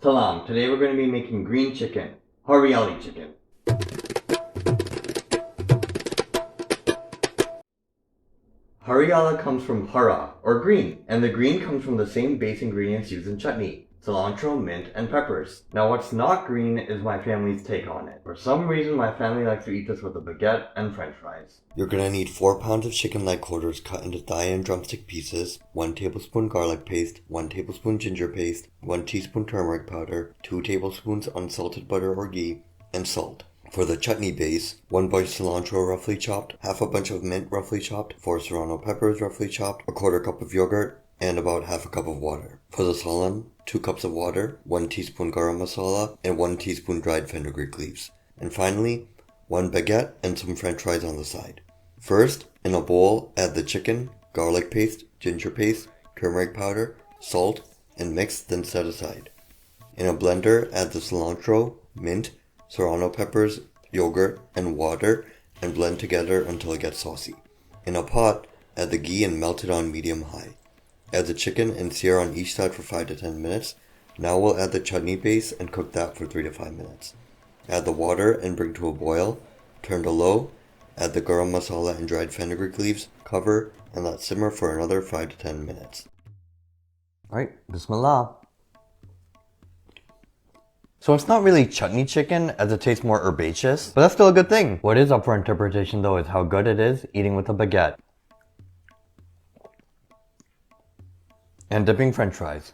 Salam. Today we're going to be making green chicken, Hariyali chicken. Hariyala comes from hara, or green, and the green comes from the same base ingredients used in chutney, cilantro, mint, and peppers. Now what's not green is my family's take on it. For some reason my family likes to eat this with a baguette and french fries. You're gonna need 4 pounds of chicken leg quarters cut into thigh and drumstick pieces, 1 tablespoon garlic paste, 1 tablespoon ginger paste, 1 teaspoon turmeric powder, 2 tablespoons unsalted butter or ghee, and salt. For the chutney base, 1 bunch cilantro roughly chopped, half a bunch of mint roughly chopped, 4 serrano peppers roughly chopped, a quarter cup of yogurt, and about half a cup of water. For the salam, 2 cups of water, 1 teaspoon garam masala, and 1 teaspoon dried fenugreek leaves. And finally, 1 baguette and some french fries on the side. First, in a bowl, add the chicken, garlic paste, ginger paste, turmeric powder, salt, and mix, then set aside. In a blender, add the cilantro, mint, serrano peppers, yogurt, and water, and blend together until it gets saucy. In a pot, add the ghee and melt it on medium-high. Add the chicken and sear on each side for 5 to 10 minutes. Now we'll add the chutney base and cook that for 3 to 5 minutes. Add the water and bring to a boil. Turn to low. Add the garam masala and dried fenugreek leaves. Cover and let simmer for another 5 to 10 minutes. Alright, bismillah. So it's not really chutney chicken as it tastes more herbaceous, but that's still a good thing. What is up for interpretation though is how good it is eating with a baguette and dipping french fries.